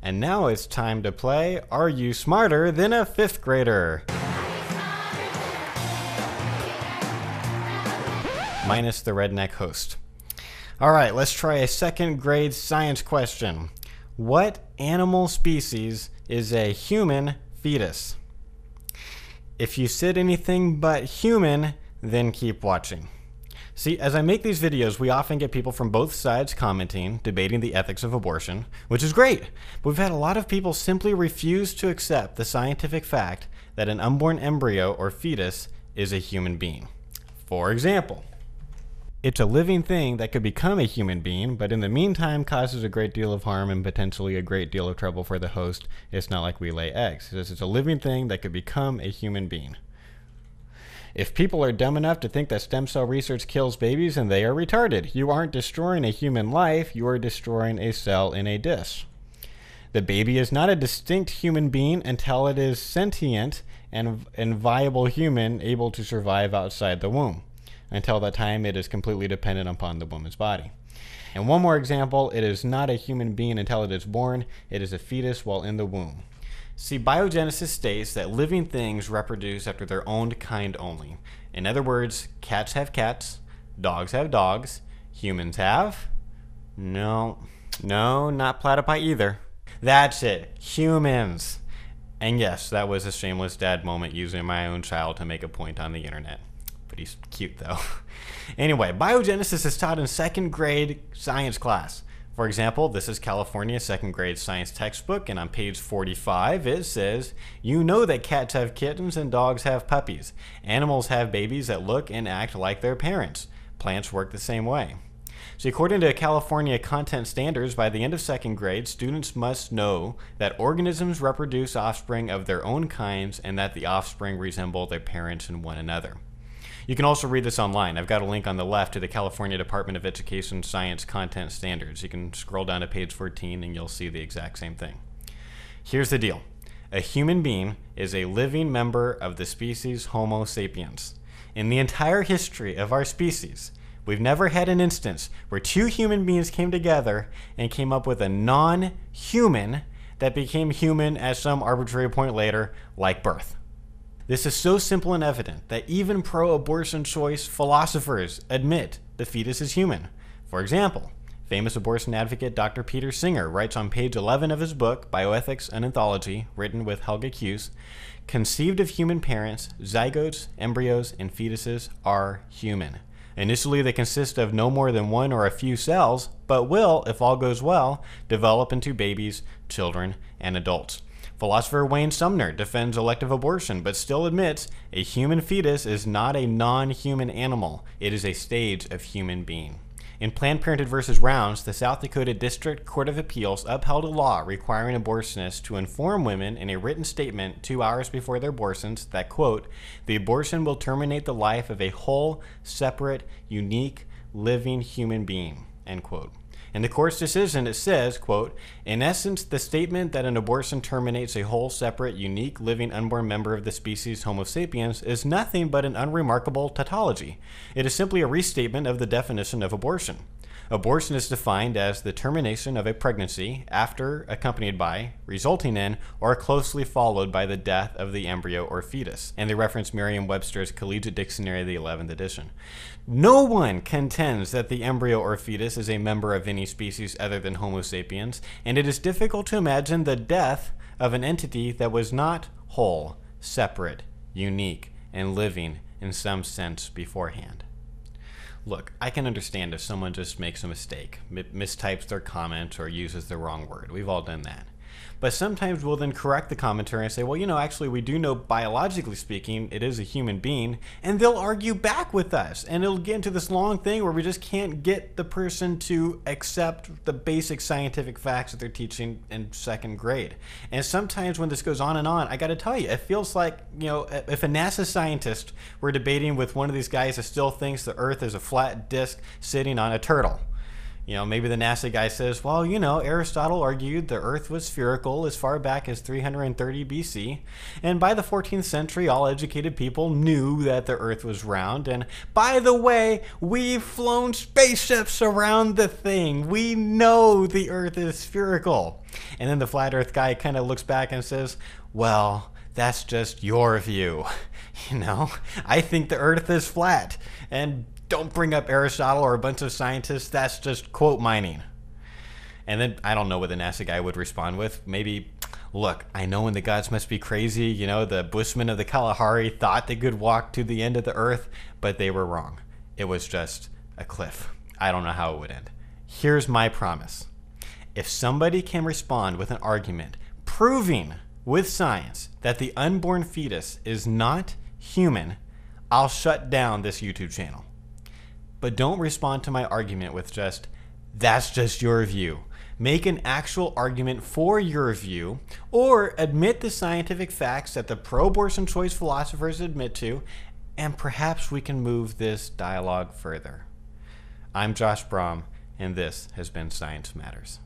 And now it's time to play Are You Smarter Than a Fifth Grader? Minus the redneck host. All right, let's try a second grade science question. What animal species is a human fetus? If you said anything but human, then keep watching. See, as I make these videos, we often get people from both sides commenting, debating the ethics of abortion, which is great. But we've had a lot of people simply refuse to accept the scientific fact that an unborn embryo or fetus is a human being. For example, it's a living thing that could become a human being, but in the meantime causes a great deal of harm and potentially a great deal of trouble for the host. It's not like we lay eggs. It's a living thing that could become a human being. If people are dumb enough to think that stem cell research kills babies, then they are retarded. You aren't destroying a human life, you are destroying a cell in a dish. The baby is not a distinct human being until it is sentient and viable human able to survive outside the womb. Until that time, it is completely dependent upon the woman's body. And one more example, it is not a human being until it is born. It is a fetus while in the womb. See, biogenesis states that living things reproduce after their own kind only. In other words, cats have cats, dogs have dogs, humans have? No, not platypi either. That's it, humans. And yes, that was a shameless dad moment using my own child to make a point on the internet. But he's cute though. Anyway, biogenesis is taught in second grade science class. For example, this is California's second grade science textbook, and on page 45 it says, you know that cats have kittens and dogs have puppies. Animals have babies that look and act like their parents. Plants work the same way. So according to California content standards, by the end of second grade, students must know that organisms reproduce offspring of their own kinds and that the offspring resemble their parents and one another. You can also read this online. I've got a link on the left to the California Department of Education Science Content Standards. You can scroll down to page 14 and you'll see the exact same thing. Here's the deal. A human being is a living member of the species Homo sapiens. In the entire history of our species, we've never had an instance where two human beings came together and came up with a non-human that became human at some arbitrary point later, like birth. This is so simple and evident that even pro-abortion choice philosophers admit the fetus is human. For example, famous abortion advocate Dr. Peter Singer writes on page 11 of his book, Bioethics, an Anthology, written with Helga Kuhse, conceived of human parents, zygotes, embryos, and fetuses are human. Initially, they consist of no more than one or a few cells, but will, if all goes well, develop into babies, children, and adults. Philosopher Wayne Sumner defends elective abortion, but still admits a human fetus is not a non-human animal. It is a stage of human being. In Planned Parenthood versus Rounds, the South Dakota District Court of Appeals upheld a law requiring abortionists to inform women in a written statement 2 hours before their abortions that, quote, the abortion will terminate the life of a whole, separate, unique, living human being, end quote. In the court's decision, it says, quote, in essence, the statement that an abortion terminates a whole, separate, unique, living, unborn member of the species Homo sapiens is nothing but an unremarkable tautology. It is simply a restatement of the definition of abortion. Abortion is defined as the termination of a pregnancy after, accompanied by, resulting in, or closely followed by the death of the embryo or fetus. And they reference Merriam-Webster's Collegiate Dictionary, the 11th edition. No one contends that the embryo or fetus is a member of any species other than Homo sapiens, and it is difficult to imagine the death of an entity that was not whole, separate, unique, and living in some sense beforehand. Look, I can understand if someone just makes a mistake, mistypes their comment, or uses the wrong word. We've all done that. But sometimes we'll then correct the commenter and say, well, you know, actually we do know biologically speaking it is a human being, and they'll argue back with us, and it'll get into this long thing where we just can't get the person to accept the basic scientific facts that they're teaching in second grade. And sometimes when this goes on and on, I got to tell you, it feels like, you know, if a NASA scientist were debating with one of these guys that still thinks the Earth is a flat disk sitting on a turtle. Maybe the NASA guy says, well, Aristotle argued the Earth was spherical as far back as 330 BC, and by the 14th century, all educated people knew that the Earth was round, and by the way, we've flown spaceships around the thing. We know the Earth is spherical. And then the flat Earth guy kind of looks back and says, well, that's just your view. I think the Earth is flat, and don't bring up Aristotle or a bunch of scientists. That's just quote mining. And then I don't know what the NASA guy would respond with. Maybe, look, I know when the gods must be crazy. The Bushmen of the Kalahari thought they could walk to the end of the Earth, but they were wrong. It was just a cliff. I don't know how it would end. Here's my promise. If somebody can respond with an argument proving with science that the unborn fetus is not human, I'll shut down this YouTube channel. But don't respond to my argument with just, that's just your view. Make an actual argument for your view, or admit the scientific facts that the pro-abortion choice philosophers admit to, and perhaps we can move this dialogue further. I'm Josh Brom, and this has been Science Matters.